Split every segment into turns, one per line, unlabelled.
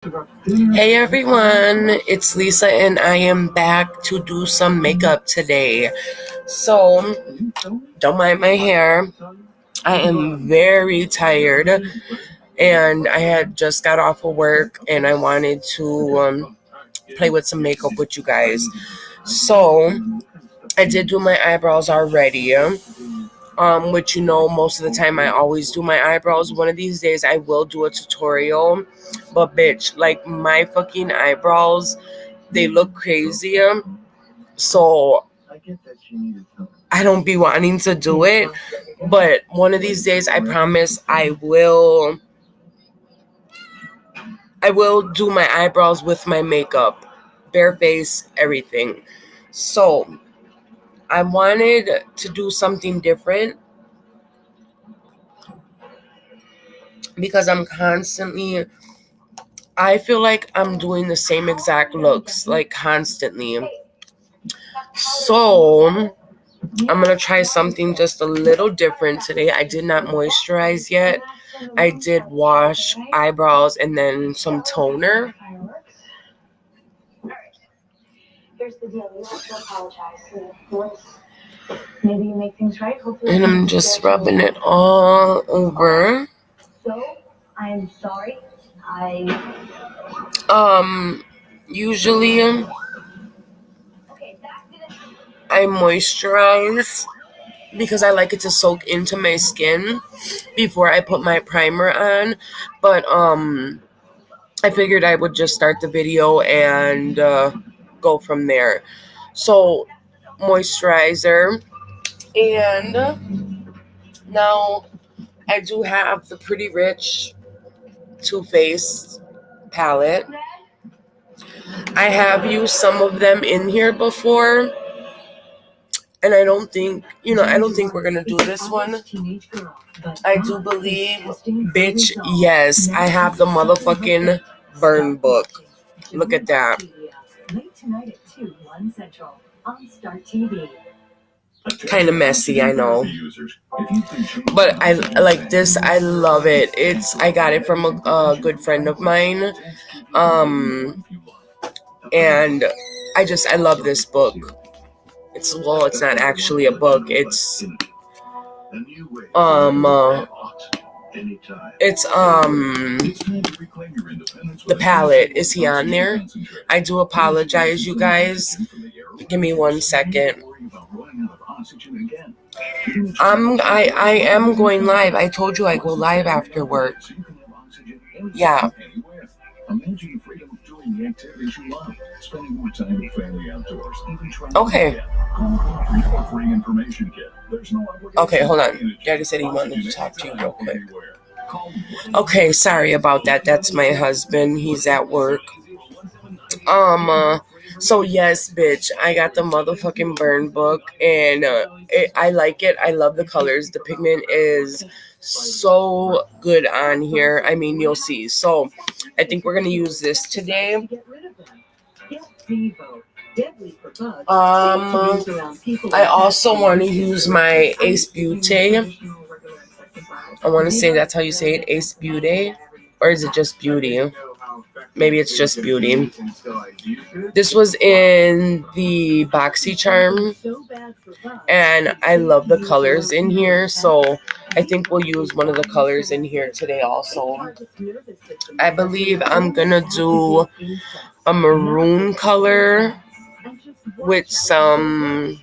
Hey everyone, it's Lisa and I am back to do some makeup today. So, don't mind my hair. I am very tired and I had just got off of work and I wanted to play with some makeup with you guys. So, I did do my eyebrows already. Which most of the time I always do my eyebrows. One of these days I will do a tutorial. But bitch, like my fucking eyebrows, they look crazy. So I don't be wanting to do it. But one of these days I promise I will do my eyebrows with my makeup. Bare face, everything. So I wanted to do something different because I feel like I'm doing the same exact looks, like constantly. So, I'm going to try something just a little different today. I did not moisturize yet. I did wash eyebrows and then some toner. And I'm just rubbing it all over. Usually I moisturize because I like it to soak into my skin before I put my primer on. But I figured I would just start the video and go from there. So moisturizer, and now I do have the Pretty Rich Too Faced palette. I have used some of them in here before. And I don't think we're going to do this one. I do believe, bitch, yes, I have the motherfucking burn book. Look at that. Kind of messy, I know. But I like this. I love it. I got it from a good friend of mine. And I love this book. It's not actually a book. It's the palette. Is he on there? I do apologize, you guys. Give me 1 second. I am going live. I told you I go live after work. Yeah. Okay. Okay, hold on. Daddy said he wanted to talk to you real quick. Okay, sorry about that. That's my husband. He's at work. So yes, bitch, I got the motherfucking burn book, and I like it. I love the colors. The pigment is so good on here. I mean, you'll see. So I think we're gonna use this today. I also want to use my Ace Beauty. I want to say that's how you say it, Ace Beauty, or is it just Beauty? Maybe it's just Beauty. This was in the BoxyCharm, and I love the colors in here, so I think we'll use one of the colors in here today also. I believe I'm gonna do a maroon color with some,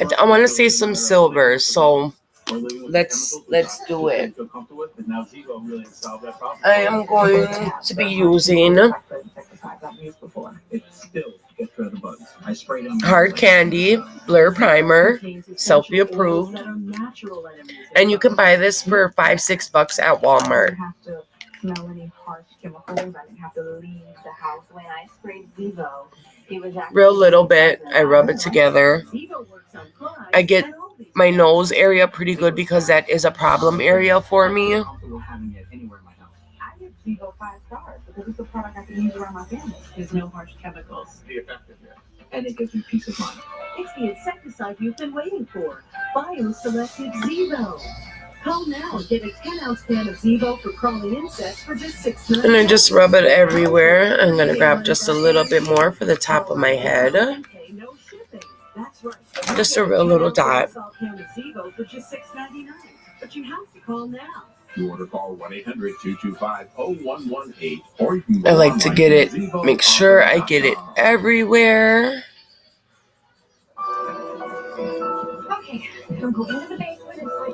I want to say some silver, so let's do it. I am going to be using Hard Candy Blur Primer, selfie approved, and you can buy this for $5-6 at Walmart. Real little bit. I rub it together. I get my nose area pretty good because that is a problem area for me. And it gives you peace of mind. It's the insecticide you've been waiting for. Bioselective Zevo. And I just rub it everywhere. I'm going to grab just a little bit more for the top of my head. Just a real little dot. I like to get it, make sure I get it everywhere.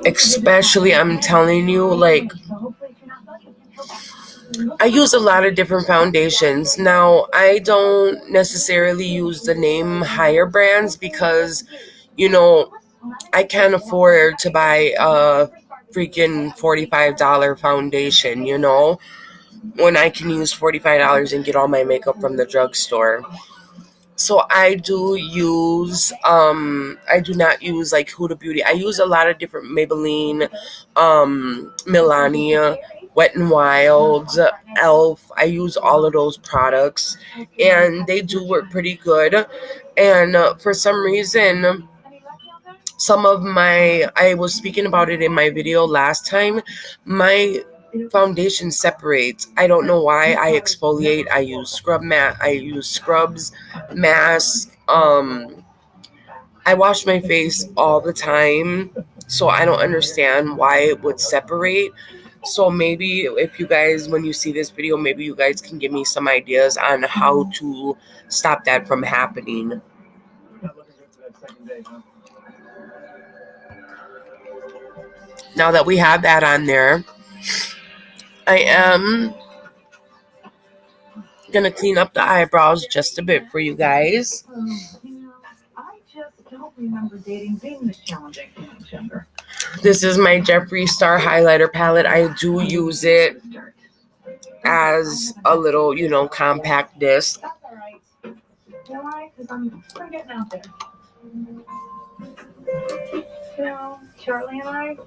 Especially, I'm telling you, like, I use a lot of different foundations. Now, I don't necessarily use the name higher brands because, you know, I can't afford to buy a freaking $45 foundation, you know, when I can use $45 and get all my makeup from the drugstore. So I do use, I do not use like Huda Beauty. I use a lot of different Maybelline, Milani, Wet n Wild, e.l.f. I use all of those products and they do work pretty good. And for some reason, some of my, I was speaking about it in my video last time, my foundation separates. I don't know why. I exfoliate, I use scrub mat, I use scrubs, masks, I wash my face all the time, so I don't understand why it would separate. So maybe if you guys, when you see this video, maybe you guys can give me some ideas on how to stop that from happening. Now that we have that on there, I am going to clean up the eyebrows just a bit for you guys.
I just don't remember dating being this challenging when I was younger.
This is my Jeffree Star highlighter palette. I do use it as a little, you know, compact disc.
That's all right. You know why? Because I'm getting out there. You know, Charlie and I,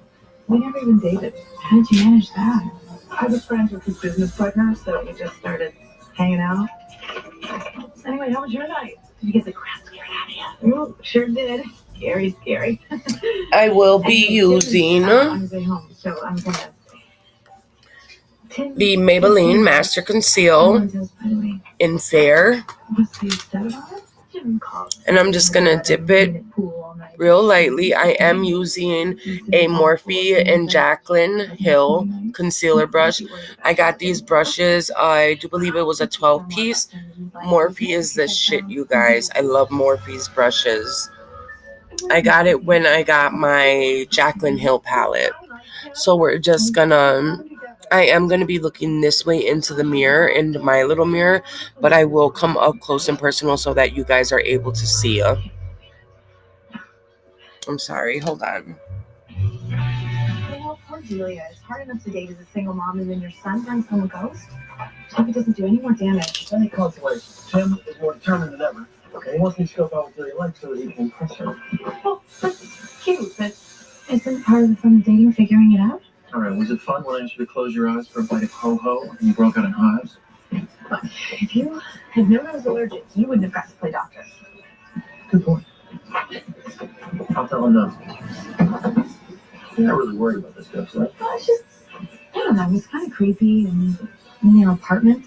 we never even dated. How did you manage that? I was friends with his business partner, so we just started hanging out. Anyway, how was your night? Did you get the crap scared out of you? Oh, sure did. Scary.
I will be using the Maybelline Master Conceal in Fair. And I'm just going to dip it real lightly. I am using a Morphe and Jaclyn Hill concealer brush. I got these brushes. I do believe it was a 12-piece. Morphe is the shit, you guys. I love Morphe's brushes. I got it when I got my Jaclyn Hill palette. So we're just gonna, I am going to be looking this way into the mirror, into my little mirror, but I will come up close and personal so that you guys are able to see. I'm sorry, hold on.
You know, poor Julia. It's hard enough to date as a single mom, and then your son brings home a ghost. Hope it doesn't do any more damage.
Any consolation. Tim is more determined than ever. Okay, he wants me to scope out what Julia likes so that he can impress her.
Well, that's cute, but isn't part of the fun of dating figuring it out?
All right, was it fun when I asked you to close your eyes for a bite of ho-ho and you broke out in hives?
If you had known I was allergic, you wouldn't have got to play doctor.
Good point. I'll tell him no. You're not really worried about this ghost, right?
Well, it's just, I don't know, he's kind of creepy and in their apartment.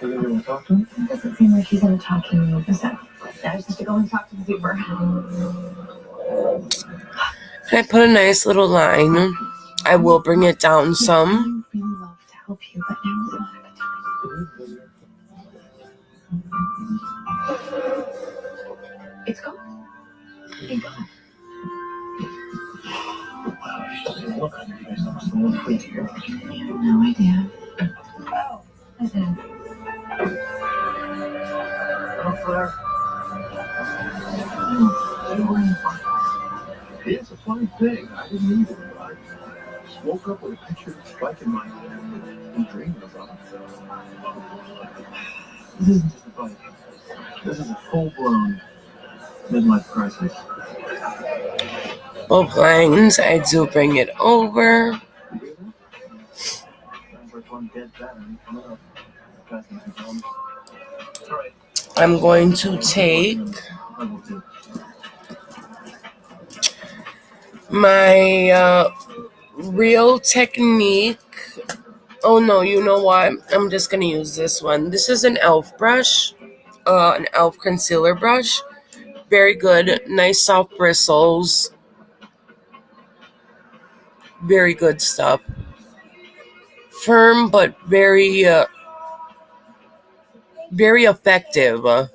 You think you want to talk to him?
It doesn't seem like he's going to talk to me. Is that? I just have to go and talk to the Zuber.
I put a nice little line. I will bring it down some.
I really love to help you, but now is not a good time. It's gone. Thank God.
Look, you guys almost a little crazy here.
I have no idea. Oh, I did.
Oh, Claire. It's a funny thing. I didn't either. I just woke up with a picture of Spike in my head and dreamed about it. This isn't just a bike. This is a full-blown midlife crisis.
Both lines, I do bring it over. I'm going to take my Real Technique. Oh no, you know what? I'm just gonna use this one. This is an e.l.f. brush, an e.l.f. concealer brush. Very good, nice soft bristles. Very good stuff. Firm but very effective.
Can't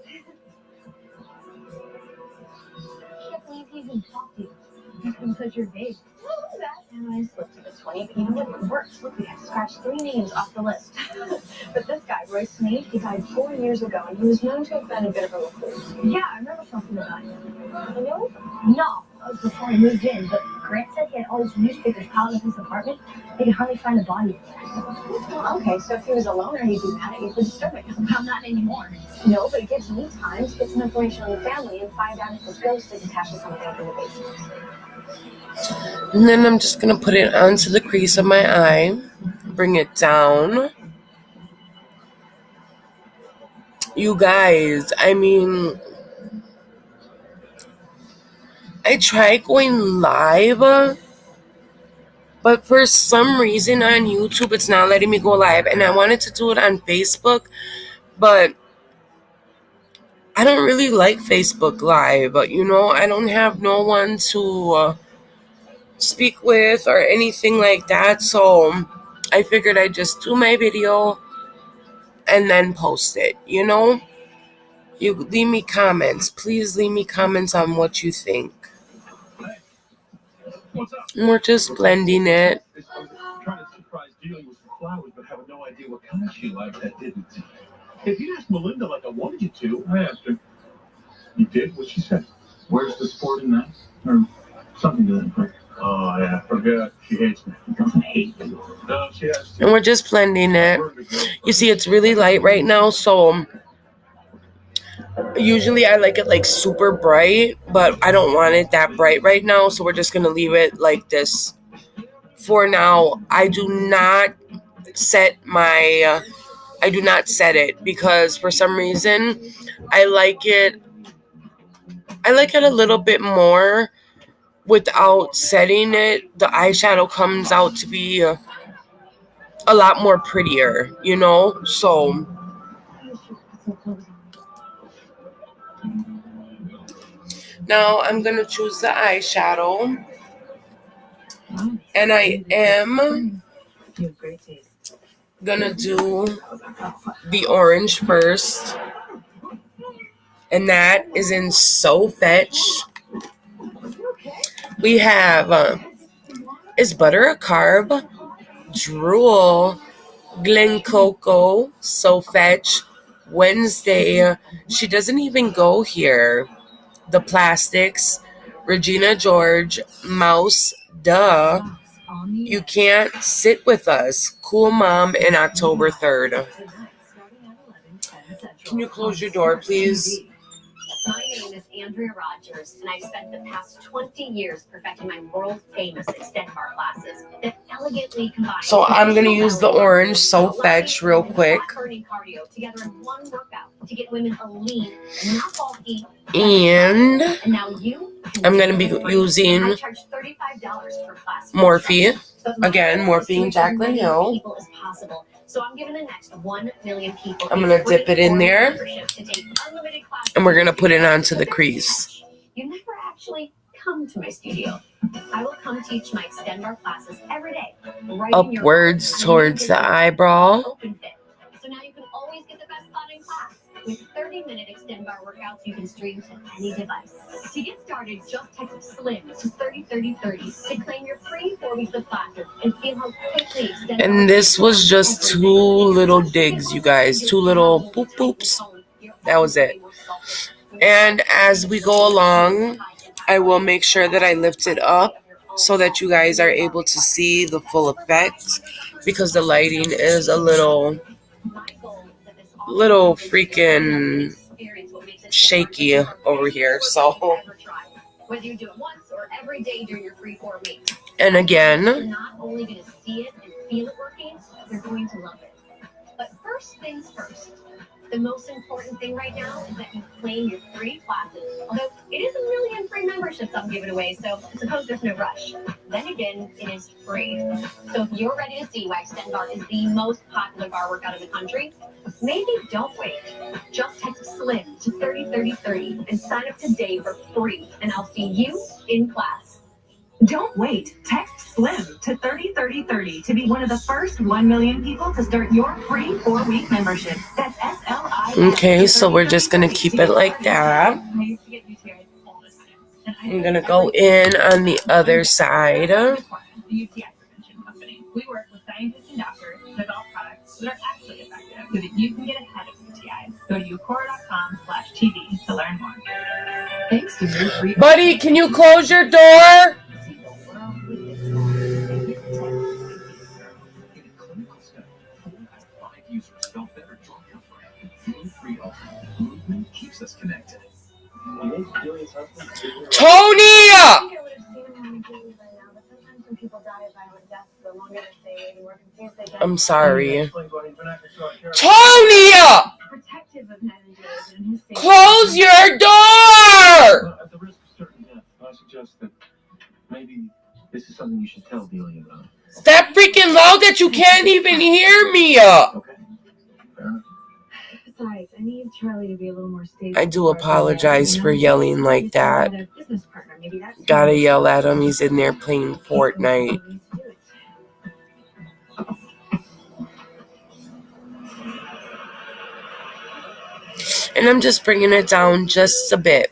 believe he even talked to you. Because you're big. And I slipped to the 20, but you know what? It works. Look, we have scratched 3 names off the list. But this guy, Royce Snape, he died 4 years ago, and he was known to have been a bit of a recluse. Yeah, I remember something about him. You know? No, that was before he moved in, but Grant said he had all these newspapers piled in his apartment. They could hardly find a body. Well, okay, so if he was a loner, he'd be mad at you for disturbing him. I'm not anymore. No, but it gives me time to get some information on the family and find out if his ghost is attached to something up in the basement.
And then I'm just going to put it onto the crease of my eye. Bring it down. You guys, I mean, I tried going live, but for some reason on YouTube, it's not letting me go live. And I wanted to do it on Facebook, but I don't really like Facebook Live. You know, I don't have no one to speak with or anything like that. So I figured I'd just do my video and then post it, you know? You leave me comments. Please leave me comments on what you think.
What's up?
And we're just blending it.
I'm trying to surprise dealing with some flowers, but have no idea what kind she liked. I didn't. If you asked Melinda like I wanted you to, I asked her. You did what she said. Where's the sport in that? Or something to that effect. Oh, yeah, I forgot. She hates me. She doesn't hate me. No, she has to.
And we're just blending it. You see, it's really light right now, so usually I like it like super bright, but I don't want it that bright right now, so we're just going to leave it like this. For now, I do not set it because for some reason I like it a little bit more without setting it. The eyeshadow comes out to be a lot more prettier, you know? So now I'm going to choose the eyeshadow. And I am going to do the orange first. And that is in So Fetch. We have Is Butter a Carb? Drool, Glen Coco, So Fetch, Wednesday. She doesn't even go here. The Plastics, Regina George, Mouse, Duh. You Can't Sit With Us, Cool Mom, and October 3rd. Can you close your door, please?
My name is Andrea Rogers, and I've spent the past 20 years perfecting my world-famous extend bar classes that elegantly combine.
So I'm going to use the orange So Fetch real quick.
Burning cardio together in one workout to get women a lean, not bulky.
And
now you.
I'm going to be using
I charge $35 per class.
Morphe. Again, Morphe and Jaclyn Hill.
So I'm giving the next 1 million people.
I'm going to dip it in there. And we're going to put it onto the crease.
You never actually come to my studio. I will come teach my extend bar classes every day. Right
upwards towards the eyebrow.
So now you can always get the best spot in class. With 30-minute extend bar workouts you can stream to any device. To get started, just text SLIM to 303030 to claim your free 4 weeks of classes and feel how quickly extend.
And this was just 2 little digs, you guys. 2 little boop boops. That was it. And as we go along, I will make sure that I lift it up so that you guys are able to see the full effect, because the lighting is a little freaking shaky over here. So,
whether you do it once or every day during your free 4 weeks.
And again,
you're not only going to see it and feel it working, you're going to love it. But first things first. The most important thing right now is that you claim your free classes. Although it is 1 million free memberships I'm giving away, so I suppose there's no rush. Then again, it is free. So if you're ready to see why Extend Bar is the most popular bar workout in the country, maybe don't wait. Just text SLIM to 303030 and sign up today for free, and I'll see you in class.
Don't wait. Text SLIM to 303030 to be one of the first 1 million people to start your free 4-week membership. That's SLIM.
Okay, so we're just going to keep it like that. I'm going to go in on the other side.
The UTI Prevention Company. We work with scientists and doctors to develop products that are actually effective so that you can get ahead of UTIs. Go to ucora.com/TV to learn more. Thanks to your free.
Buddy, can you close your door?
In a clinical study, 4 out of 5 users felt better drug cover. Flu-free alternate movement keeps us connected.
Tony!
I think I would have seen him on the TV by now, but sometimes when people die of violent death, the longer they stay, the more confused they get.
I'm sorry.
Tony!
Tony!
Protective of Ned and his safety.
Close your door!
At the risk of certain death, I suggest that maybe this is something you should tell Delia about.
Stop freaking loud that you can't even hear me.
Okay. Fair enough.
Besides, I need Charlie to be a little more stable.
I do apologize for yelling like that.
Business partner. Maybe that's
Gotta yell at him. He's in there playing Fortnite. And I'm just bringing it down just a bit.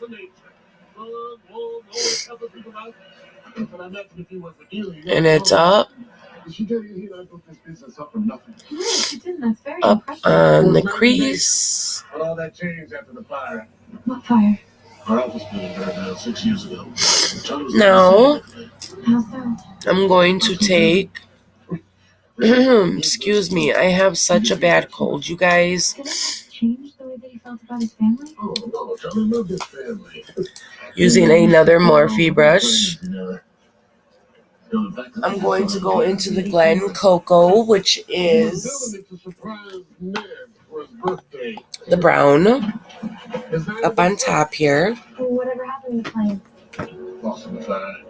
And it's up. Up on the crease.
But all that changed after the fire.
What fire?
Our office building burned down 6 years ago.
Now,
How so?
I'm going to take... Excuse me, I have such a bad cold, you guys.
Change the way that he felt about his family?
Oh, no, Charlie loved his family.
Using another Morphe brush. I'm going to go into the Glen Coco, which is the brown up on top here.
Whatever happened to the plane?
Lost in the fire.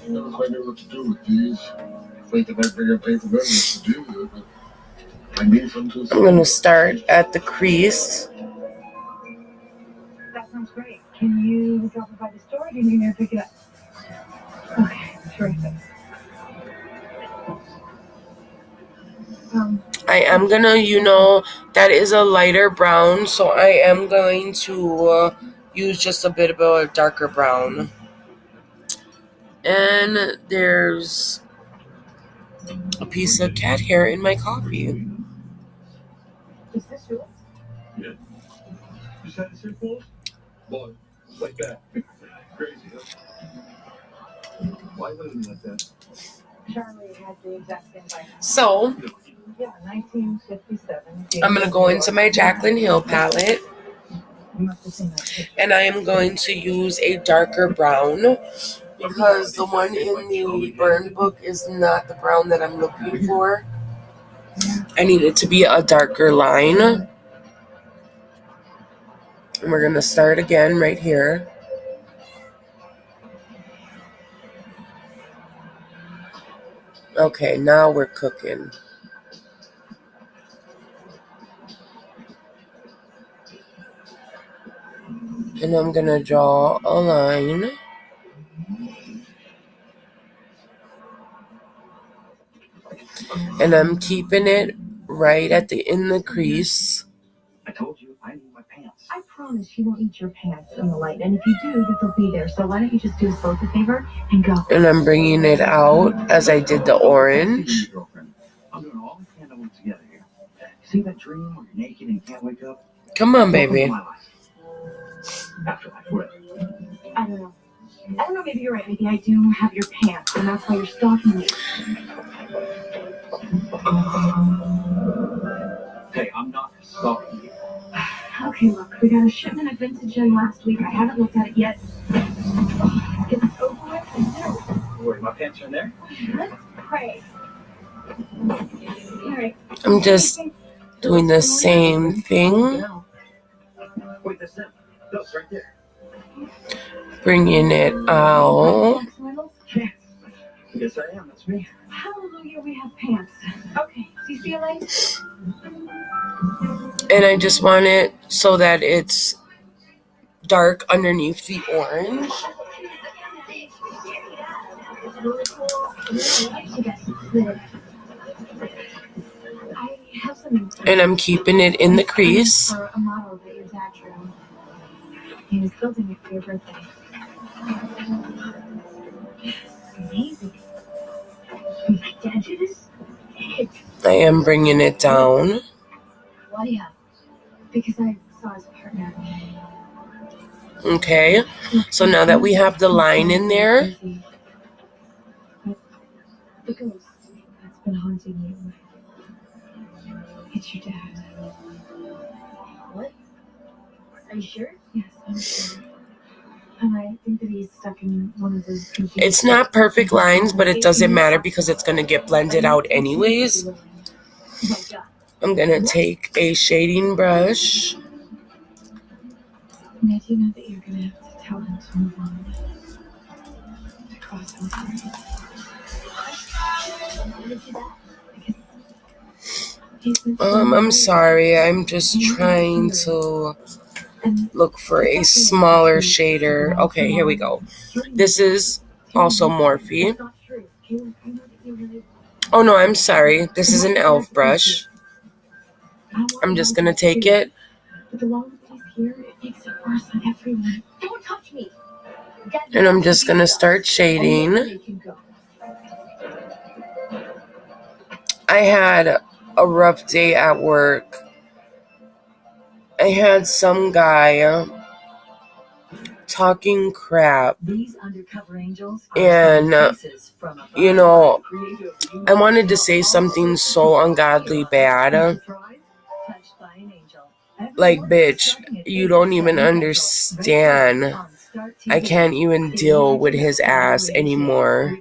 Never quite knew what to do with these. Thinking I'd bring up paper evidence to do with it, but I need some to.
I'm going to start at the crease.
That sounds great. Can you drop it by the store or do you need me to pick it up? Okay, terrific.
I am going to, that is a lighter brown, so I am going to use just a bit of a darker brown. And there's a piece of cat hair in my coffee.
Is this yours?
Yeah. You said it's simple? Boy, like that. Crazy, huh? Why would it be like that?
Charlie had the exact same bike.
So,
Yeah, 1957.
I'm going to go into my Jaclyn Hill palette.
You must have seen that picture.
And I am going to use a darker brown because the one in the burn book is not the brown that I'm looking for. I need it to be a darker line. And we're going to start again right here. Okay, now we're cooking. And I'm going to draw a line. And I'm keeping it right at in the crease.
I told you I need my pants.
I promise you won't eat your pants in the light, and if you do, that they'll be there. So why don't you just do us both a favor and go?
And I'm bringing it out as I did the orange.
I'm doing all I can to work together here. See that dream where you're naked and you can't wake up?
Come on, baby.
Afterlife, what?
I don't know. I don't know, maybe you're right. Maybe I do have your pants, and that's why you're stalking me.
Hey, I'm not stalking you.
Okay, look, we got a shipment of vintage in last week. I haven't looked at it yet. Get this over with.
Don't worry, my pants are in there.
Let's pray. All right.
I'm just doing the same thing.
Wait, that's it. No, it's right there.
Bringing it out.
Yes. Yes, I am. That's me.
Hallelujah, we have pants. Okay, CCLA?
And I just want it so that it's dark underneath the orange.
I have some
And I'm keeping it in the crease.
for a model that your dad drew. He was building it for your birthday. Amazing. My dad did this?
I am bringing it down.
Why? Yeah. Because I saw his partner.
Okay. So now that we have the line in there,
The ghost that's been haunting you. It's your dad. What? Are you sure? Yes, I'm sure. And I think that he's stuck in one of those confused.
it's not perfect lines, but it doesn't matter because it's going to get blended out anyways. I'm going to take a shading brush.
Now, do you know that you're going to have to tell him to move on? To cross over?
I'm sorry. I'm just trying to look for a smaller shader. Okay, here we go. This is also Morphe. Oh no, I'm sorry. This is an e.l.f. brush. I'm just going to take it.
But the longer that he's here, it makes it worse on everyone.
Don't touch me.
And I'm just going to start shading. I had a rough day at work. I had some guy talking crap. And, you know, I wanted to say something so ungodly bad. Like, bitch, you don't even understand. I can't even deal with his ass anymore.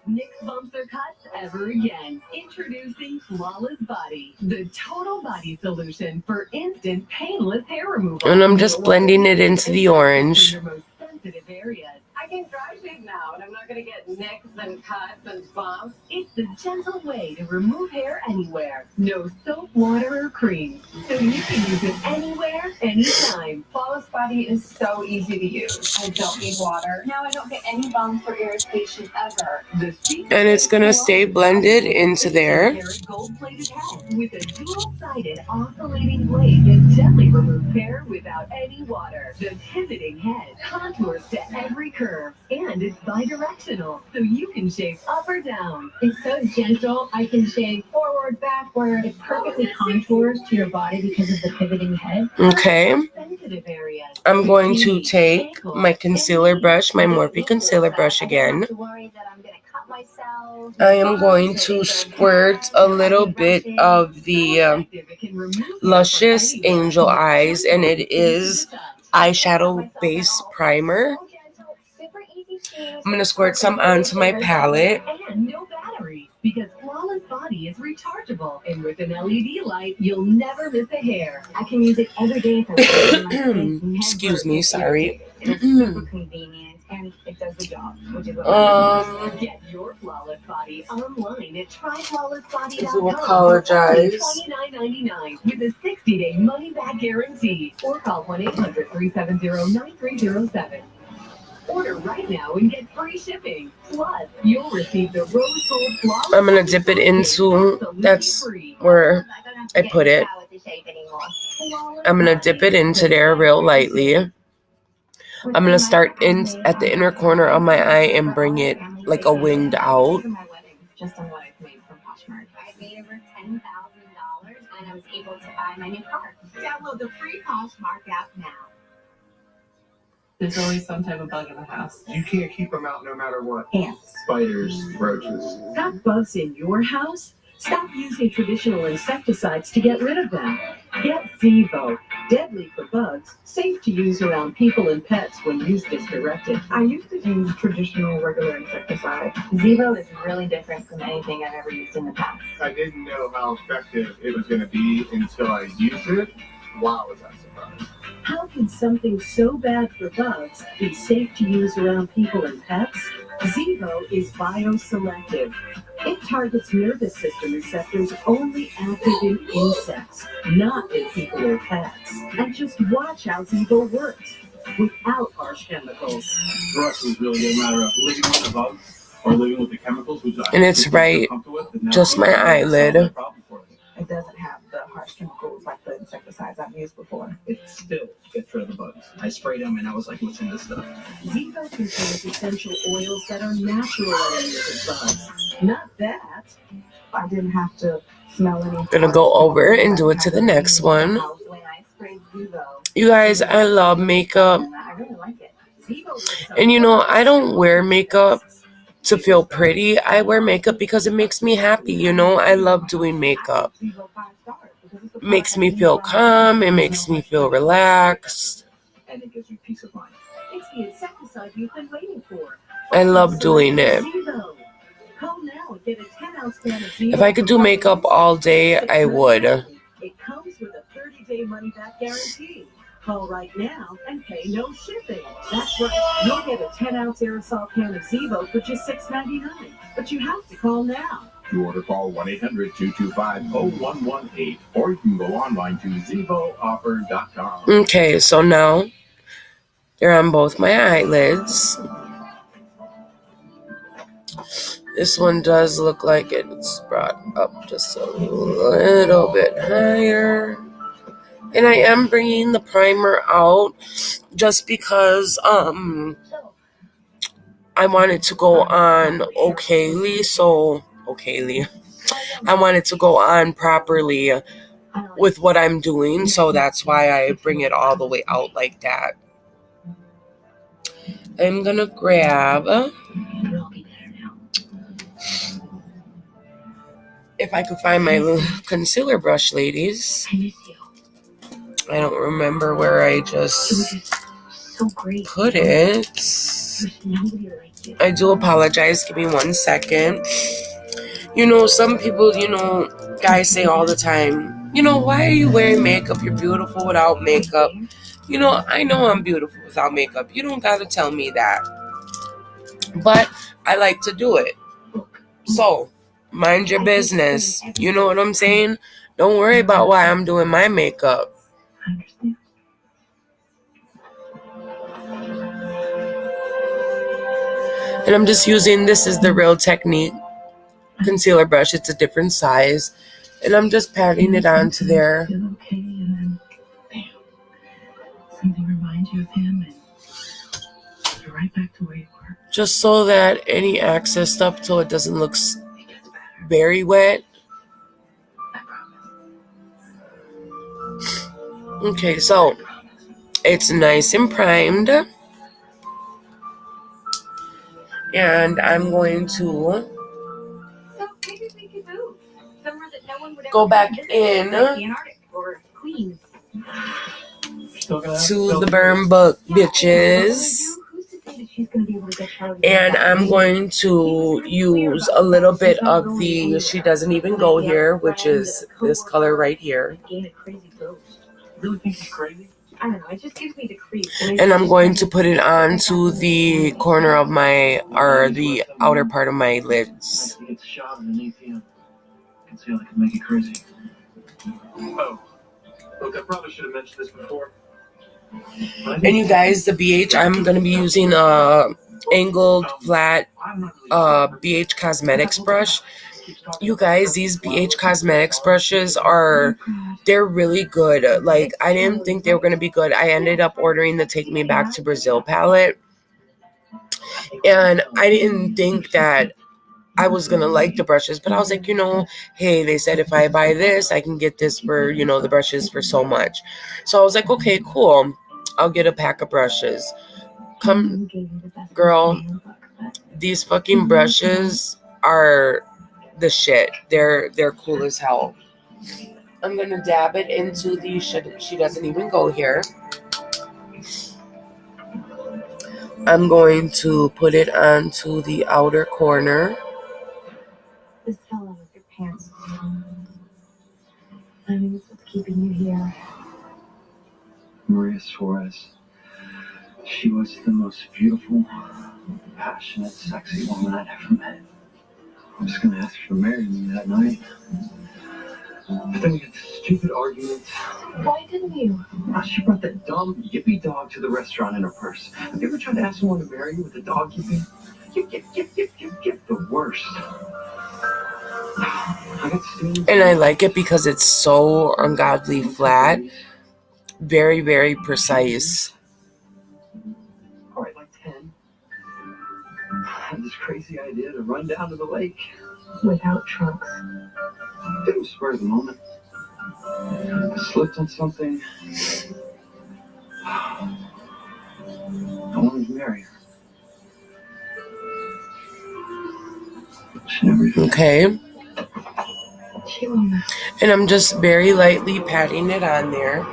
Nick bumps or cuts ever again. Introducing Flawless Body, the total body solution for instant painless hair removal.
And I'm just blending it into the orange.
Your most sensitive areas.
I can dry shave now, and I'm not going to get nicks and cuts and bumps.
It's the gentle way to remove hair anywhere. No soap, water, or cream. So you can use it anywhere, anytime.
Flawless Body is so easy to use. I don't need water. Now I don't get any bumps or irritation ever.
And it's going to stay blended into there.
Gold-plated head with a dual-sided oscillating blade that gently removes hair without any water. The pivoting head contours to every curve, and it's bi-directional, so you can shave up or down.
It's so gentle. I can shave forward, backward. It perfectly contours to your body because of the pivoting head.
Okay.
Sensitive areas.
I'm going to take my concealer brush, my Morphe concealer brush again. I am going to squirt a little bit of the Luscious Angel Eyes, and it is eyeshadow base primer. I'm going to squirt some onto my palette.
And no batteries, because Flawless Body is rechargeable, and with an LED light, you'll never miss a hair.
I can use it every day if I
Excuse me, sorry.
It's super convenient and it does the job. Which is what
Get your Flawless Body online at tryflawlessbody.com.
I do apologize.
$29.99 with a 60-day money-back guarantee, or call 1-800-370-9307. Order right now and get free shipping. Plus, you'll receive the Rose Gold Flawless.
I'm going to dip it into, that's where I put it. I'm going to dip it into there real lightly. I'm going to start at the inner corner of my eye and bring it like a winged out.
just on what I've made from Poshmark.
I made over $10,000 and I was able to buy my new car.
Download the free Poshmark app now.
There's always some type of bug in the house.
You can't keep them out no matter what.
Ants.
Spiders, roaches.
Got bugs in your house? Stop using traditional insecticides to get rid of them. Get Zevo. Deadly for bugs, safe to use around people and pets when used as directed.
I used to use traditional regular insecticide. Zevo is really different from anything I've ever used in the past.
I didn't know how effective it was going to be until I used it. Wow, was I surprised.
How can something so bad for bugs be safe to use around people and pets? Zevo is bioselective. It targets nervous system receptors only active in insects, not in people or pets. And just watch how Zevo works without harsh chemicals.
For us, it was really a matter of living with the bugs or living with the chemicals, which
And it's right, just my eyelid.
It doesn't have the harsh chemicals like the insecticides I've used before.
It still gets rid of the bugs. I sprayed them and I was like, what's in this stuff?
Zevo contains essential oils that are natural enemies of bugs. Not that.
I didn't have to smell any.
Gonna go over and do it to the next one.
When I sprayed Zevo,
You guys, I love makeup.
and I really like it.
And you know, I don't wear makeup to feel pretty. I wear makeup because it makes me happy. You know, I love doing makeup. It makes me feel calm. It makes me feel relaxed.
And it gives you peace of mind.
It's the insecticide you've been waiting for.
I love doing it.
Zevo. Call now and get a 10-ounce can of Zevo.
If I could do makeup all day, I would.
It comes with a 30-day money-back guarantee. Call right now and pay no shipping. That's right. You'll get a 10-ounce aerosol can of Zevo for just $6.99. But you have to call now.
To order, call 1-800-225-0118, or you can go online to zevooffer.com.
Okay, so now they're on both my eyelids. This one does look like it's brought up just a little bit higher. And I am bringing the primer out just because I want it to go on okayly. I want it to go on properly with what I'm doing, so that's why I bring it all the way out like that. I'm gonna grab, if I could find my little concealer brush, ladies. I don't remember where I just put it. I do apologize. Give me 1 second. You know, some people, guys say all the time, why are you wearing makeup? You're beautiful without makeup. I know I'm beautiful without makeup. You don't got to tell me that. But I like to do it. So, mind your business. You know what I'm saying? Don't worry about why I'm doing my makeup.
I understand.
And I'm just using, this is the Real Technique concealer brush. It's a different size. And I'm just patting it onto there.
Feel okay, and then bam, something reminds you of him, and you're right back to where you were.
Just so that any excess stuff, so it doesn't look
It gets better.
very wet.
I promise.
Okay, so it's nice and primed. And I'm going to
So maybe we could move somewhere that no one would ever
go back
visit,
in
like the Antarctic or Queens.
to the burn book, bitches.
Who's to say that she's gonna be able to get Charlie?
And I'm going to use a little bit of the She Doesn't Even Go Here, which is this color right here.
Gain a crazy ghost.
You really think he's crazy?
I don't know. It just gives me the creeps.
And I'm going to put it onto the corner of my, or the outer part of my lids.
He gets shot in an ATM. I can see how that could make you crazy. Oh, look, I probably should have mentioned this before.
And you guys, the BH, I'm going to be using a angled flat BH Cosmetics brush. You guys, these BH Cosmetics brushes they're really good. Like, I didn't think they were going to be good. I ended up ordering the Take Me Back to Brazil palette. And I didn't think that I was going to like the brushes. But I was like, hey, they said if I buy this, I can get this for, the brushes for so much. So I was like, okay, cool. I'll get a pack of brushes. Come, girl, these fucking brushes are the shit. They're cool as hell. I'm gonna dab it into the She Doesn't Even Go Here. I'm going to put it onto the outer corner.
This fellow with your pants. I mean, this what's keeping you here.
Maria Suarez. She was the most beautiful, passionate, sexy woman I'd ever met. I'm just gonna ask her to marry me that night. But then we had this stupid argument.
Why didn't you?
She brought that dumb yippy dog to the restaurant in her purse. Have you ever tried to ask someone to marry you with a dog yipping? Yip, yip, yip, yip, yip, yip. The worst. I got steamed.
And I like it because it's so ungodly flat. Very, very precise.
All right, like 10. I had this crazy idea to run down to the lake.
Without trucks.
It was spur of the moment. I slipped on something. I wanted to marry her. She never even.
Okay.
She will not.
And I'm just very lightly patting it on there.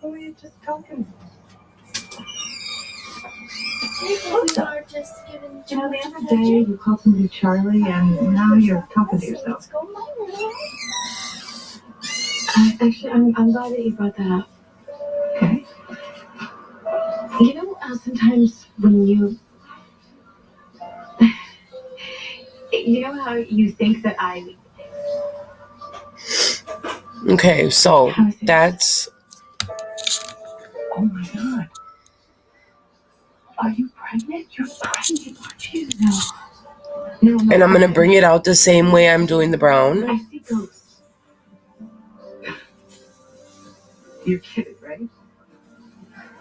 What were you just talking?
We are just giving
You know, the other day you called somebody Charlie, and now you're talking to yourself.
Let's go, Milo.
Actually, I'm glad that you brought that up. Okay. You know, sometimes when you know how you think that
Okay, so that's.
oh my God. Are you pregnant? You're pregnant, aren't you? No.
And I'm going to bring it out the same way I'm doing the brown.
I see ghosts. You're kidding, right?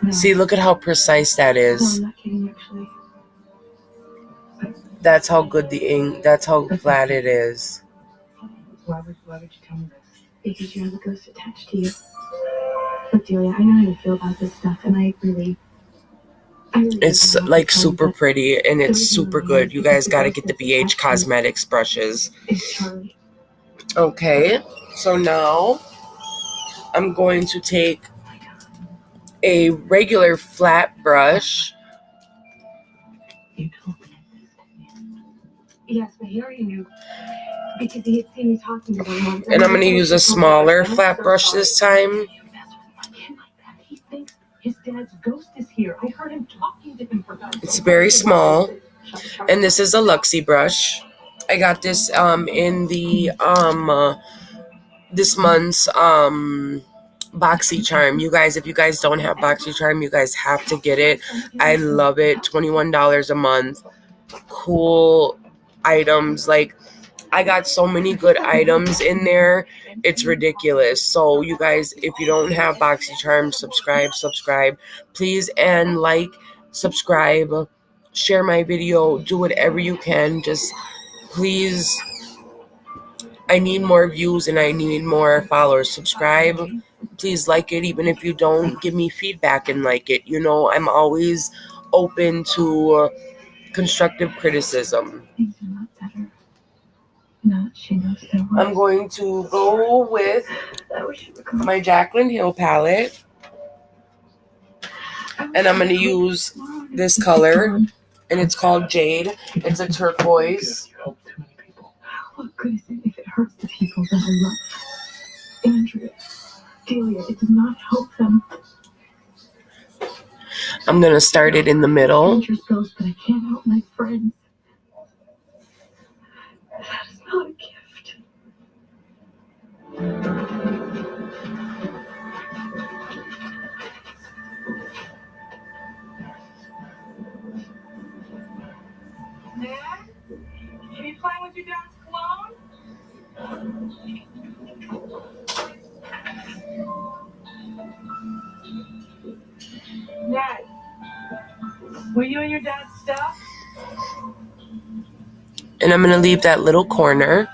No.
See, look at how precise that
No,
is.
I'm not kidding, actually.
That's how good the ink, that's how flat it is.
Why would you tell me this? Because you have a ghost attached to you. Look, Delia, I know how you feel about this stuff, and I really
It's
don't know
like
how to tell you,
super
but
pretty and it's super good. You guys got to get the BH
It's
Cosmetics brushes.
It's Charlie.
Okay, so now I'm going to take a regular flat brush.
You told me this, didn't you? Yes, but he already knew. Because he had seen me talking to him.
And I'm going to use a smaller flat brush this time.
You mess with my kid like that. He thinks his dad's ghost is here. I heard him talking to him for God's sake.
It's very small. And this is a Luxie brush. I got this in the this month's BoxyCharm. You guys, if you guys don't have BoxyCharm, you guys have to get it. I love it. $21 a month. Cool items. Like, I got so many good items in there. It's ridiculous. So you guys, if you don't have BoxyCharm, subscribe, please, and like, subscribe, share my video, do whatever you can. Just please, I need more views and I need more followers. Subscribe, please like it, even if you don't, give me feedback and like it. You know, I'm always open to constructive criticism.
Things are not better. No, she knows they're worse.
I'm going to go with my Jaclyn Hill palette, and I'm going to use this color, and it's called Jade. It's a turquoise.
What good is it if it hurts the people that I love? Andrea, Delia, it does not help them.
I'm going to start it in the middle.
Andrews goes, but I can't help my friends. That is not a gift. Dad? Are you playing with your dad's clone? Dad, were you in your dad's stuff?
And I'm going to leave that little corner.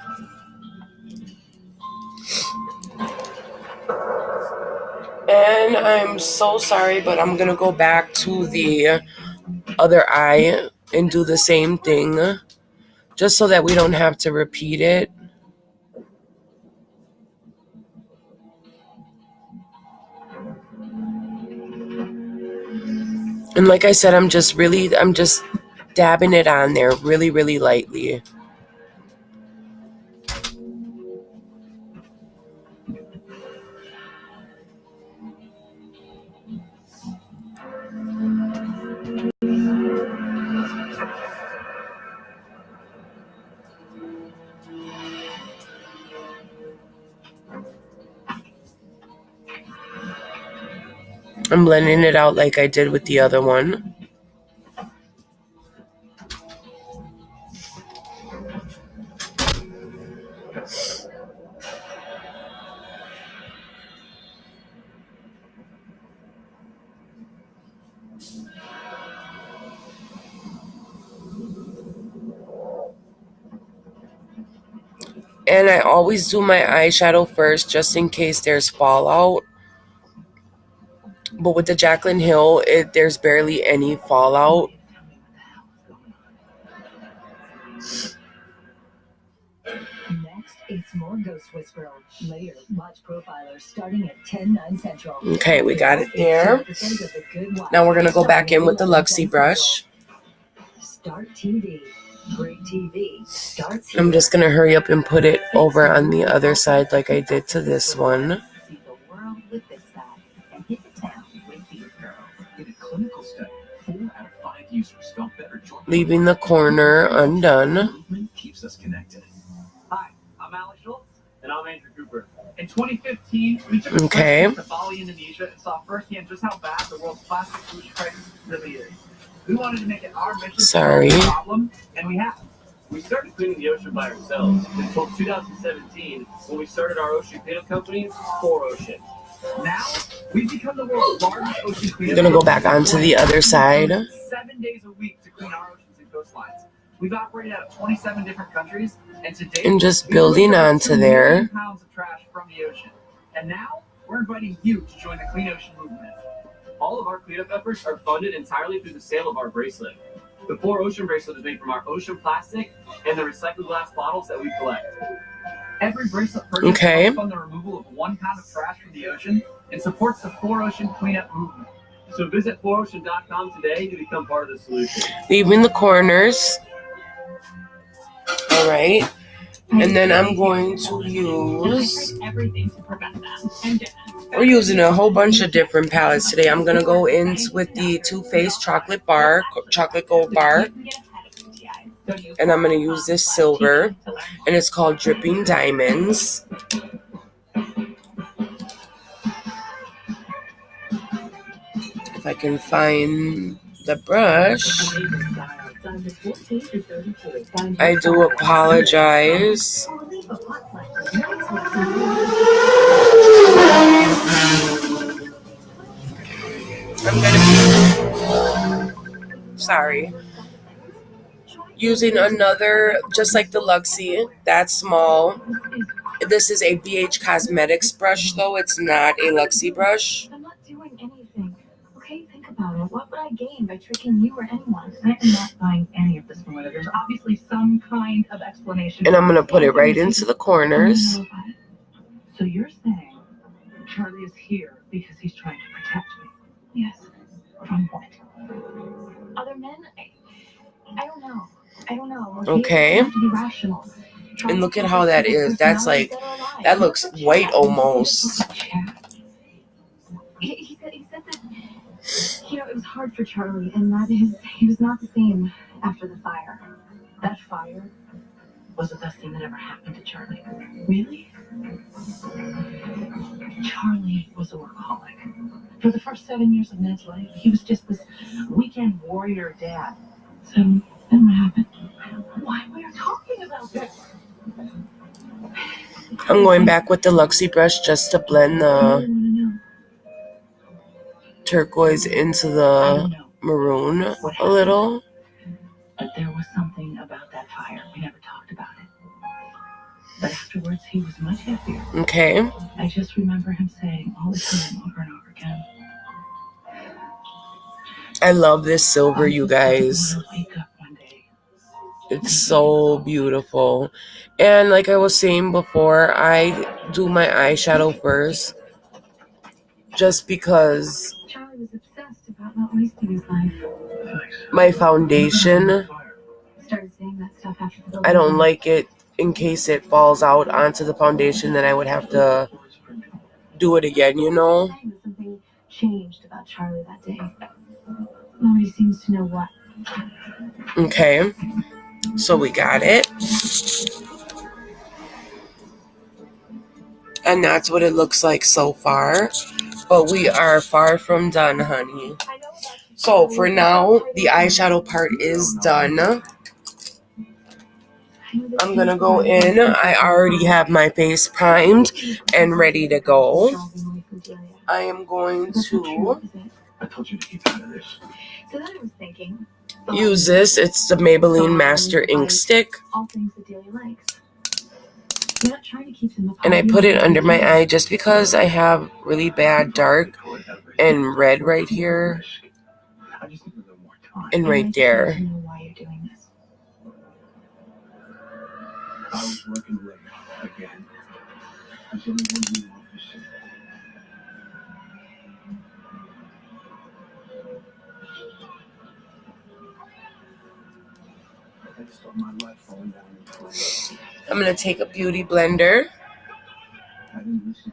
And I'm so sorry, but I'm going to go back to the other eye and do the same thing, just so that we don't have to repeat it. And like I said, I'm just dabbing it on there really, really lightly. I'm blending it out like I did with the other one. And I always do my eyeshadow first just in case there's fallout. But with the Jaclyn Hill, there's barely any fallout.
Next, it's more Ghost Whisperer. Later, watch Profiler starting at 10/9 Central.
Okay, we got it there. Now we're going to go back in with the Luxie brush.
Start TV. Great TV. Starts
I'm just going to hurry up and put it over on the other side like I did to this one.
See the world with this guy and hit the town with these girls.
In a clinical study, 4 out of 5 users felt better joint
Leaving the corner undone.
movement keeps us connected.
Hi, I'm Alex Schultz. And I'm Andrew Cooper. In 2015, we took a
Okay.
trip to Bali, Indonesia, and saw firsthand just how bad the world's plastic pollution crisis really is. We wanted to make it our mission
Sorry.
to solve the problem, and we have. We started cleaning the ocean by ourselves until 2017, when we started our ocean cleanup company, 4Ocean. Now, we've become the world's largest ocean cleanup.
I'm gonna go back onto the other side.
7 days a week to clean our oceans and coastlines. We've operated out of 27 different countries, and to date,
And just
we've
building
removed
onto
2
there.
million pounds of trash from the ocean. And now, we're inviting you to join the Clean Ocean movement. All of our cleanup efforts are funded entirely through the sale of our bracelet. The 4Ocean bracelet is made from our ocean plastic and the recycled glass bottles that we collect. Every bracelet purchase
Okay.
helps fund the removal of 1 pound of trash from the ocean and supports the 4Ocean cleanup movement. So visit 4Ocean.com today to become part of the solution.
Leaving the corners. All right. And then I'm going to use...
everything to prevent that. And didn't.
We're using a whole bunch of different palettes today. I'm going to go in with the Too Faced Chocolate Gold Bar. And I'm going to use this silver. And it's called Dripping Diamonds. If I can find the brush. I do apologize. I'm gonna be sorry. Using another, just like the Luxie, that's small. This is a BH Cosmetics brush, though. It's not a Luxie brush.
I'm not doing anything. Okay, think about it. What would I gain by tricking you or anyone? I am not buying any of this, Melinda. There's obviously some kind of explanation.
And I'm going to put it right into the corners.
So you're saying Charlie is here because he's trying to protect me? Yes. From what?
Other men? I don't know. I don't know.
Okay.
You have to be rational.
And look at how that is. That's like, that looks white almost.
He said that, it was hard for Charlie, and that he was not the same after the fire. That fire was the best thing that ever happened to Charlie. Really? Charlie was a workaholic. For the first 7 years of Ned's life, he was just this weekend warrior dad. So then what happened? Why we are talking about this?
I'm going back with the Luxie brush just to blend the turquoise into the maroon a little.
But there was something about that fire. We never talked about it. But afterwards, he was much happier.
Okay.
I just remember him saying all the time, over and over again.
I love this silver, you guys. It's so beautiful. And like I was saying before, I do my eyeshadow first. Just because
Charlie was obsessed about not wasting his life.
my foundation,
Started saying that stuff after the
I don't like it in case it falls out onto the foundation, then I would have to do it again, you know?
Something changed about Charlie that day. Nobody seems to know what.
Okay. So we got it. And that's what it looks like so far. but we are far from done, honey. So for now, the eyeshadow part is done. I'm gonna go in. I already have my face primed and ready to go. I am going to
I told you to keep out of this.
So then I was thinking,
use this. It's the Maybelline Master Ink Stick.
all things that Delia likes. You're not trying to keep them apart.
And I put it under my eye just because I have really bad dark and red right here
I just need a little more time.
and right there.
I know why you're doing this.
I was working late again. There's only one in the office. I just saw my life falling down in flames.
I'm going to take a beauty blender
I didn't listen.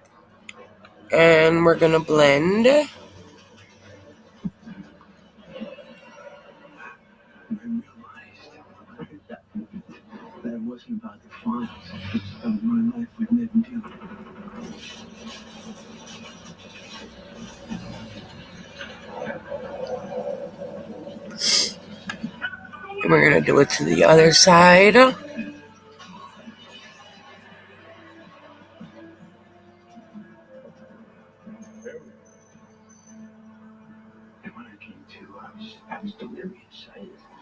and we're going to blend.
And I realized that it wasn't about the finals. It was about my life with Ned and Delia.
And we're going to do it to the other side.
And when I came to, I was delirious.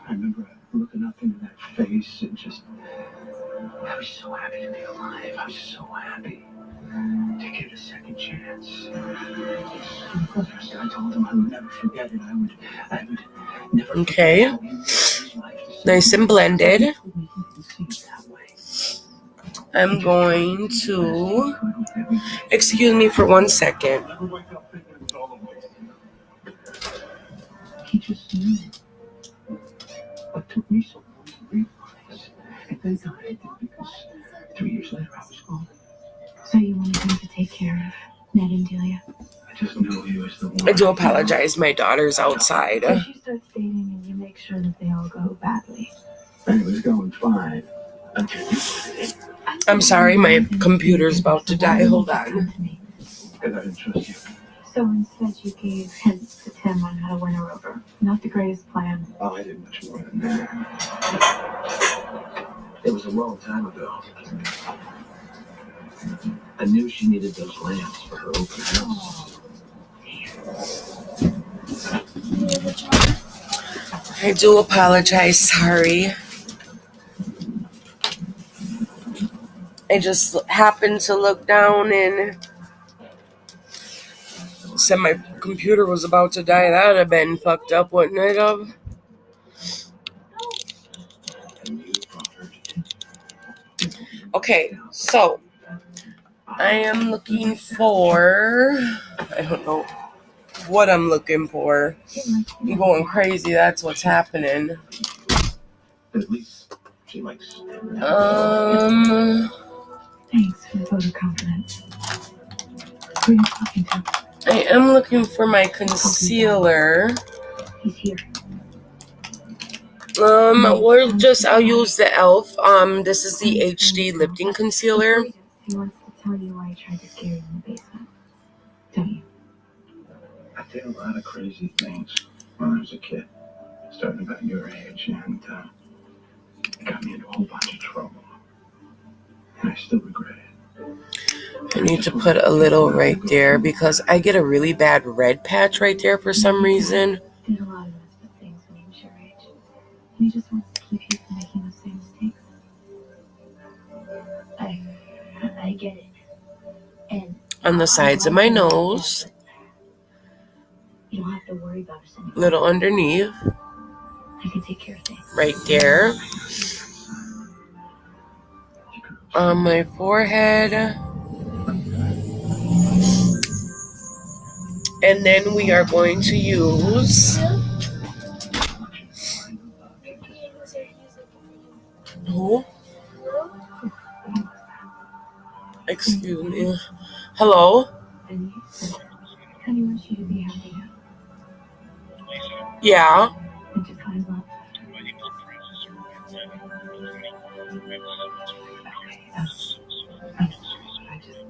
I remember looking up into that face and just, I was so happy to be alive. I was so happy to get a second chance. I told him I would never forget it. I would never
Okay.
forget his life.
Nice and blended.
He told me he could see it that way.
I'm going to, excuse me for 1 second.
Never wake up thinking it's all a waste. He just knew. What took me so long to realize. And thank God I did, because 3 years later I was gone.
So you wanted him to take care of Ned and Delia?
I just knew he was the one.
I do apologize. My daughter's outside.
So she starts dating and you make sure that they all go badly.
And it was going fine until you put it in.
I'm sorry, my computer's about to die. Hold on.
Because I didn't trust you.
So instead you gave hints to Tim on how to win her over. Not the greatest plan.
Oh, I did much more than that. It was a long time ago. I knew she needed those lamps for her open house.
I do apologize. Sorry. I just happened to look down and said my computer was about to die. That would have been fucked up, wouldn't it have? Okay, so I am looking for, I don't know what I'm looking for. I'm going crazy. That's what's happening.
At least she likes.
Thanks for the vote of confidence. Who are you talking to?
I am looking for my concealer.
He's here.
I'll use the e.l.f. This is the HD lifting concealer.
He wants to tell you why he tried to scare you in the basement. Don't you?
I did a lot of crazy things when I was a kid, starting about your age, and it got me into a whole bunch of trouble. And I still regret it.
I need to put a little right there because I get a really bad red patch right there for some reason.
Did a lot of messed up things when he was your age. And he just wants to keep you from making those same mistakes. I get it. And
On the sides of my nose,
you don't have to worry about us anymore.
little underneath,
I can take care of things.
right there. On my forehead. And then we are going to use who? Excuse me. Hello?
And he wants you to be happy now.
Yeah.
And to find love. Okay,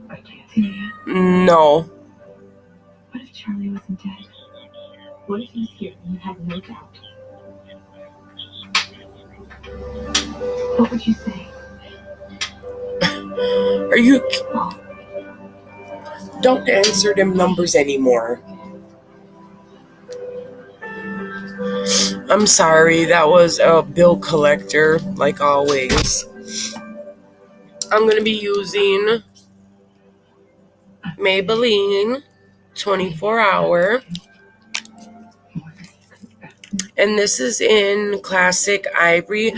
I can't see you yet.
No.
What if wasn't dead? What if he was here and you had no doubt? What would you say?
Are you... Don't answer them numbers anymore. I'm sorry, that was a bill collector, like always. I'm going to be using Maybelline 24 Hour. And this is in Classic Ivory.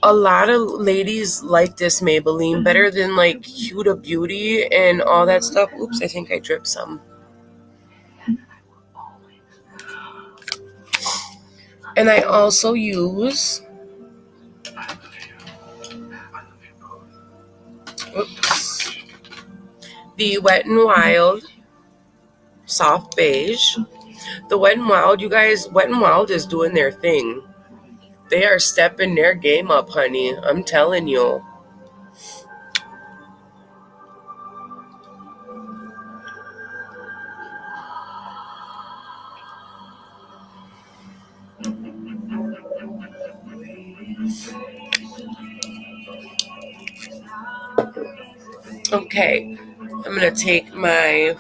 A lot of ladies like this Maybelline better than like Huda Beauty and all that stuff. Oops, I think I dripped some. And I also use the Wet n Wild Soft Beige. The Wet n Wild, you guys, Wet n Wild is doing their thing. They are stepping their game up, honey. I'm telling you. Okay, I'm going to take my...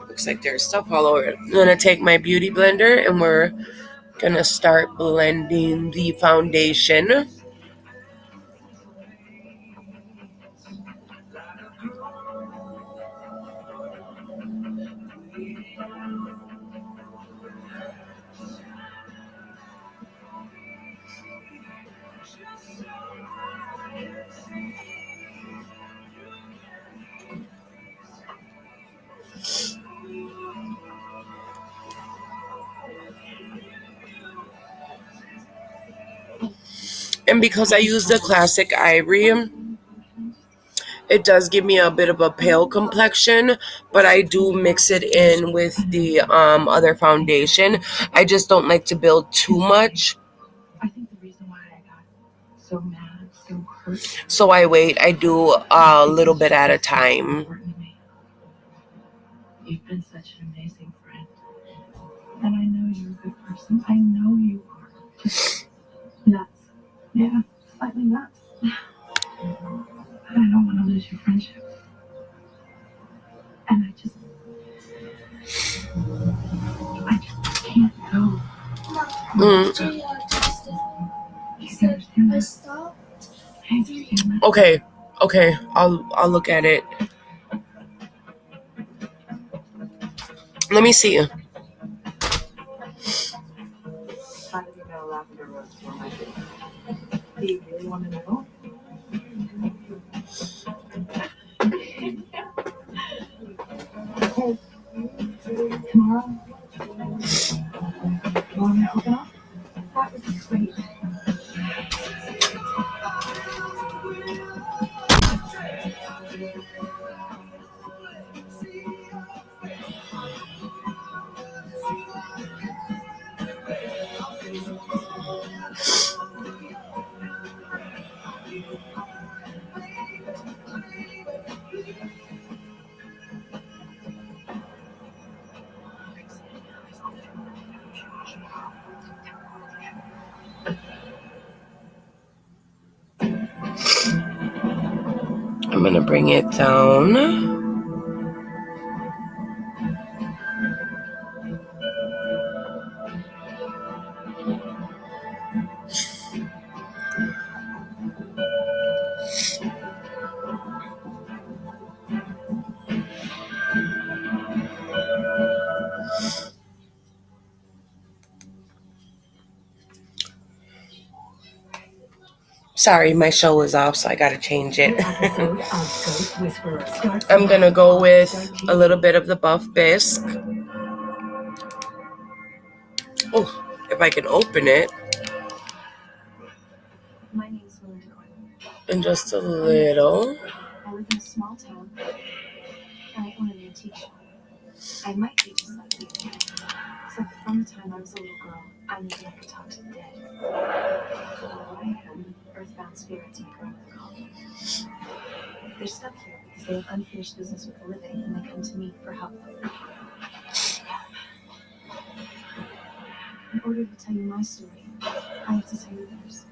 Looks like there's stuff all over it. I'm going to take my beauty blender and we're going to start blending the foundation. And because I use the Classic Ivory, it does give me a bit of a pale complexion, but I do mix it in with the other foundation. I just don't like to build too much.
I think the reason why I got so mad, so hurt.
So I wait. I do a little bit at a time.
You've been such an amazing friend. And I know you're a good person. I know you are. Just nuts. Yeah, slightly nuts. But I don't want to lose your friendship. And I just can't go.
Mm.
You understand that? I understand that.
Okay. I'll look at it. Let me see.
How did you know lavender roses were my favorite? Do you really want to know? Hey, tomorrow, you want me to open up? That would be great.
I'm gonna bring it down. Sorry, my show is off, so I gotta change it. I'm gonna go with a little bit of the Buff Bisque. Oh, if I can open it.
My name's Melinda Gordon.
And just a little.
I live in a small town. I own an antique shop. I might be just like you. Except from the time I was a little girl, I knew I could talk to the dead. All I am, earthbound spirits make around the call. They're stuck here because They have unfinished business with a living, and they come to me for help. In order to tell you my story, I have to tell you theirs.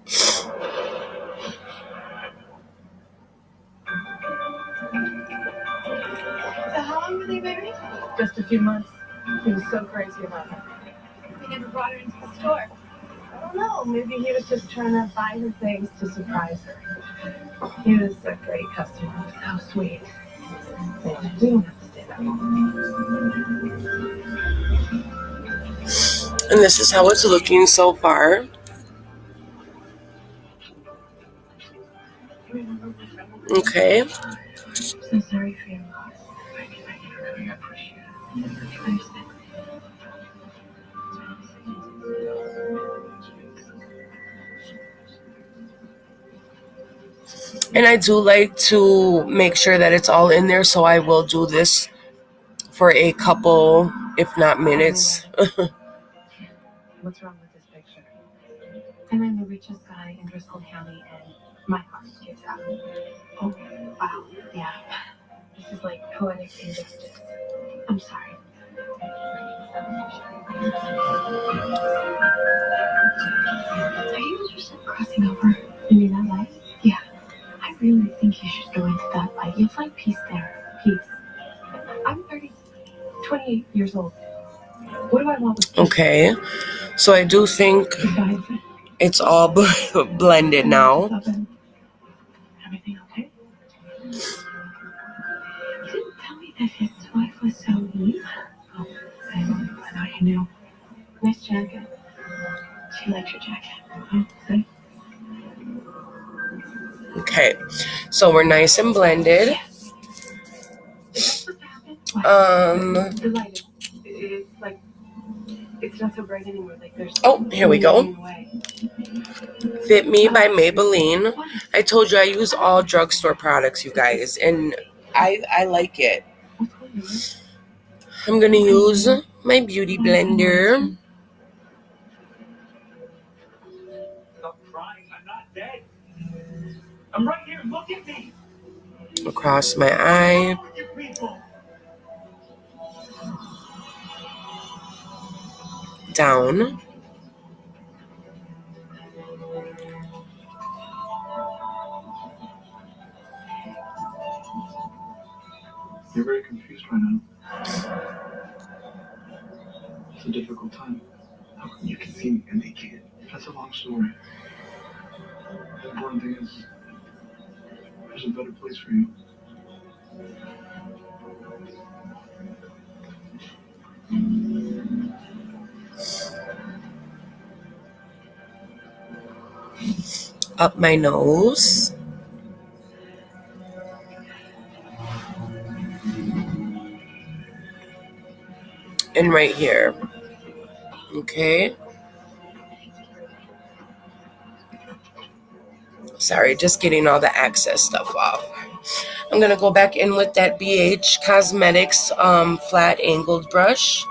So how long were they married? Just a few months. He was so crazy about her.
They never brought her into the store.
I don't know. Maybe he was just trying to buy her things to surprise her. He was a great customer. So sweet. Yeah, we don't have to stay that long.
And this is how it's looking so far. Okay.
So sorry for your loss.
Thank you for coming. I appreciate it.
I understand.
And I do like to make sure that it's all in there, so I will do this for a couple, if not minutes.
What's wrong with this picture? And I'm the richest guy in Driscoll County, and my heart gives out. Oh, wow. Yeah. This is like poetic injustice. I'm sorry. Are you interested in crossing over into that life? Yeah. I really think you should go into that life. You'll find peace there. Peace. I'm 28 years old. What do I want with peace?
Okay. So I do think
Besides it?
it's all blended now.
Everything okay? You didn't tell me that his wife was so neat. Oh, I thought you knew. Nice jacket. She likes your jacket. Oh, see?
Okay. So we're nice and blended.
Delighted. It's like, it's not so bright anymore. Like there's.
Oh, here we go.
Away.
Fit Me by Maybelline. I told you I use all drugstore products, you guys, and I like it. I'm gonna use my beauty blender
Stop crying. I'm not dead. I'm right here. Look at me.
across my eye.
Look at people.
Down.
You're very confused right now. It's a difficult time. How come you can see me and they can't? That's a long story. The important thing is, there's a better place for you.
Up my nose. And right here. Okay. Sorry, just getting all the excess stuff off. I'm going to go back in with that BH Cosmetics flat angled brush.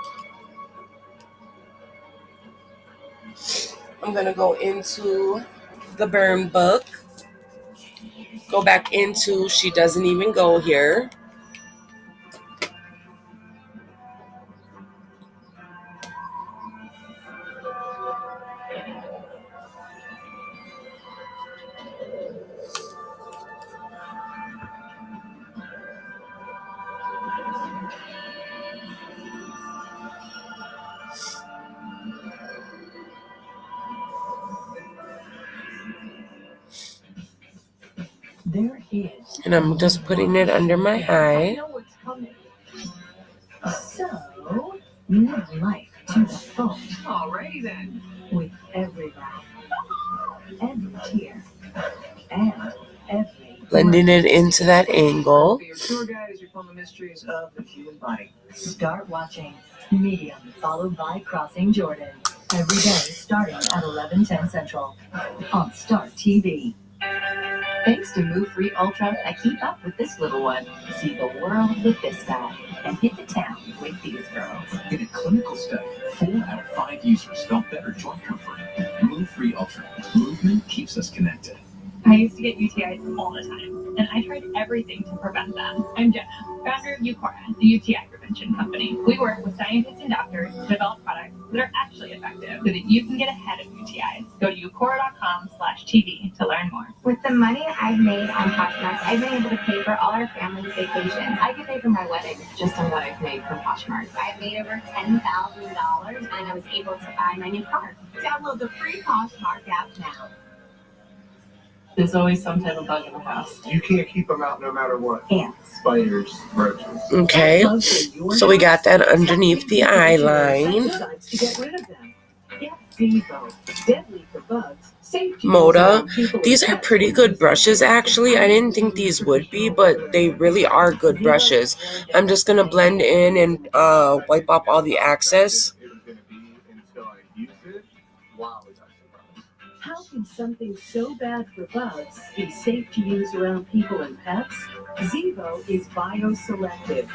I'm going to go into the Burn Book. Go back into She Doesn't Even Go Here.
There is.
And I'm just putting it under my
I
eye.
know what's coming. So, you live life to the full.
Alrighty then.
With every laugh, every tear, and every
Blending it into that angle.
Your tour guide as you follow the mysteries of the human body.
Start watching Medium, followed by Crossing Jordan. Every day starting at 11:10 Central on Star TV. Thanks to Move Free Ultra, I keep up with this little one. See the world with this guy and hit the town with these girls.
In a clinical study, 4 out of 5 users felt better joint comfort. Move Free Ultra. Movement keeps us connected.
I used to get UTIs all the time, and I tried everything to prevent them. I'm Jenna, founder of Eucora, the UTI prevention company. We work with scientists and doctors to develop products that are actually effective so that you can get ahead of UTIs. Go to eucora.com/TV to learn more.
With the money I've made on Poshmark, I've been able to pay for all our family's vacations. I could pay for my wedding just on what I've made from Poshmark.
I made over $10,000 and I was able to buy my new car.
Download the free Poshmark app now.
There's always some type of bug in the house.
You can't keep them out no matter what.
Ants.
Spiders, roaches.
Okay, so we got that underneath the eye line.
To get rid of them. Get Zevo. Deadly for bugs. Safe to
Moda.
use around people
These
and
are
pets.
pretty good brushes, actually. I didn't think these would be, but they really are good brushes. I'm just going to blend in and wipe off all the excess.
It was going to be until I used it. Wow, was I surprised.
How can something so bad for bugs be safe to use around people and pets? Zevo is bioselective.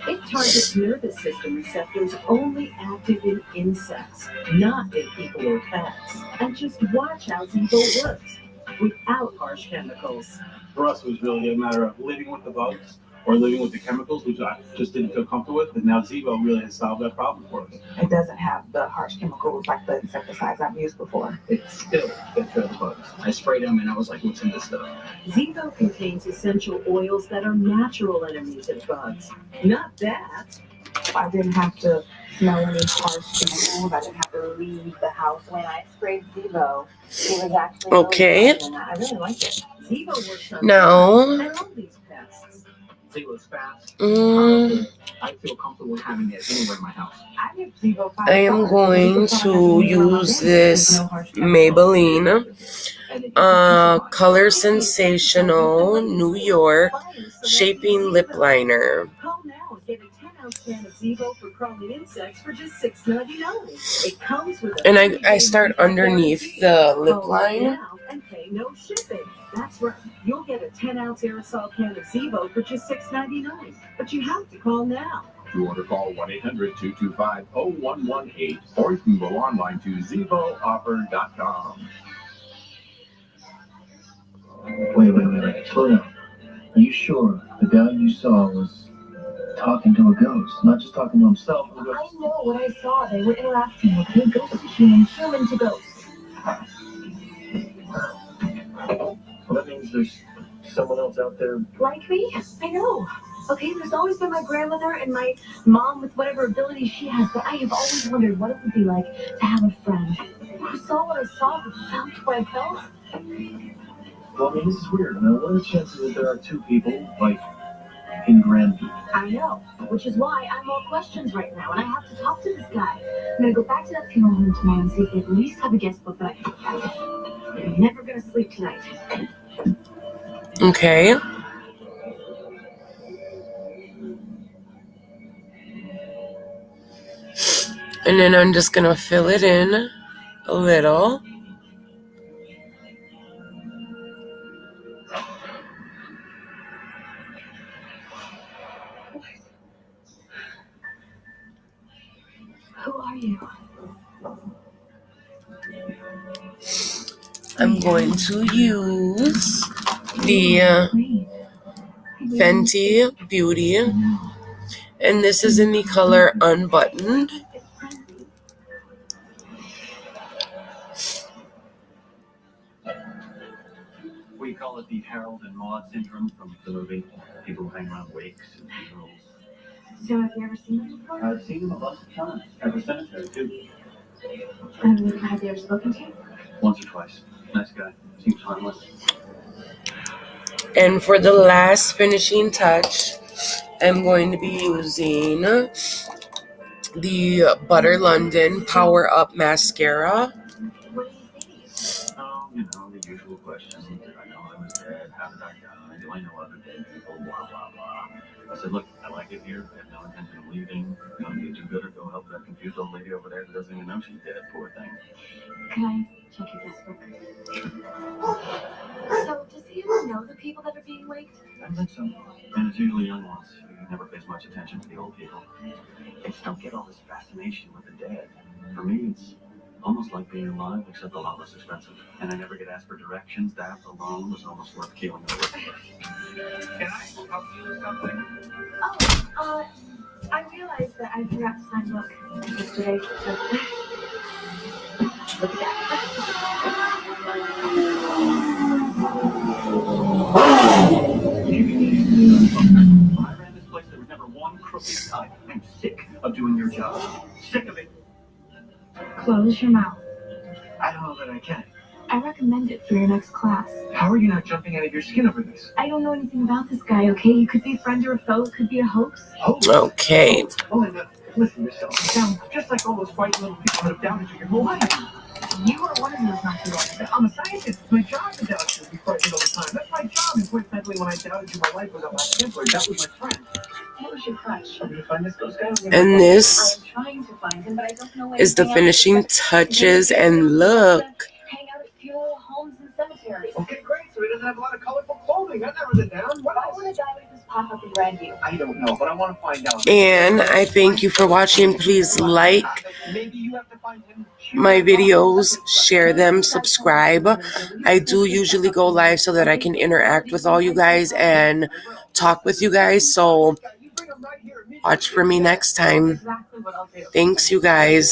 It targets nervous system receptors only active in insects, not in people or pets. And just watch how Zevo works without harsh chemicals.
For us, it was really a matter of living with the bugs or living with the chemicals, which I just didn't feel comfortable with. But now Zevo really has solved that problem for us.
It doesn't have the harsh chemicals like the insecticides I've used before.
It's still good for the bugs. I sprayed them and I was like, what's in this stuff?
Zevo contains essential oils that are natural enemies of bugs. Not that.
I didn't have to smell any harsh chemicals. I didn't have to leave the house. When I sprayed Zevo, it was actually
Okay.
really good, and I really liked it.
Zevo works on
Now,
I love these pests.
Zevo's fast.
mm,
I feel comfortable with having it anywhere in my house.
I give Zevo 5
I am
stars.
going to use this Maybelline Color Sensational New York Shaping Lip Liner.
Call now and get a 10-ounce can of Zevo for crawling insects for just $6.99. It comes with a
And I start underneath the lip line.
now and pay no shipping. That's right. You'll get a 10-ounce aerosol can of Zevo for just $6.99. But you have to call now.
To order, call 1-800-225-0118, or you can go online to zevooffer.com.
Wait. Slow down. Are you sure the guy you saw was talking to a ghost, not just talking to himself?
I know what I saw. They were interacting with me, ghost to human, human to ghost.
So that means there's someone else out there.
Like me? I know. Okay, there's always been my grandmother and my mom with whatever abilities she has, but I have always wondered what it would be like to have a friend who saw what I saw but felt what I felt.
Well, I mean, this is weird. Now, what are the chances that there are two people, like, in Granby?
I know, which is why I'm all questions right now, and I have to talk to this guy. I'm gonna go back to that funeral home tomorrow and see if they at least have a guest book that I can have. I'm never gonna sleep tonight.
Okay. And then I'm just going to fill it in a little.
Who are you?
I'm going to use the Fenty Beauty, and this is in the color Unbuttoned.
We call it the Harold and Maude syndrome from the movie. People hang around wakes and funerals.
So have you ever seen them before?
I've seen them a bunch of times. Every cemetery, too.
Have you ever spoken to him?
Once or twice. Nice guy. Seems harmless.
And for the last finishing touch, I'm going to be using the Butter London Power Up Mascara.
What do you think?
You know, the usual questions. Did I know I was dead? How did I die? Do I know other dead people? Blah, blah, blah. I said, look, I like it here. I have no intention of leaving. Don't get you good or go help that confused old lady over there who doesn't even know she's dead. Poor thing.
Can I check your guest book? So, does he ever know the people that are being waked?
I think so. And it's usually young ones who never pays much attention to the old people. They just don't get all this fascination with the dead. For me, it's Almost like being alive, except a lot less expensive. And I never get asked for directions. That alone was almost worth keeling over. Can I help you with something?
Oh, I realized that I forgot to sign the book yesterday. So look at that.
I ran this place. There was never one crooked type. I'm sick of doing your job. Sick of it.
Close your mouth.
I don't know that I can.
I recommend it for your next class.
How are you not jumping out of your skin over this?
I don't know anything about this guy, okay? He could be a friend or a foe. It could be a hoax.
Okay.
Melinda, listen to yourself. Sound just like all those frightened little people that have doubted you your whole life.
You are one of those not too long ago.
I'm a scientist. It's my job to doubt you and be frightened all the time. That's my job. And coincidentally, when I doubted you, my life was at last temporary. That was my friend.
What was your crush?
I'm gonna find this ghost guy.
And this
I'm trying to find him, but I don't know
is the
anything else
finishing
except
touches, and look.
hang out at funeral homes and cemeteries.
Okay, great. So he doesn't have a lot of colorful clothing. I've never been down. What
Why
else?
would a guy like this pop up and grab you?
I don't know, but I want to find out.
And I thank you for watching. Please like
Maybe you have to find him.
my videos, share them, subscribe. I do usually go live so that I can interact with all you guys and talk with you guys. So watch for me next time.
Exactly what I'll do.
Thanks, you guys.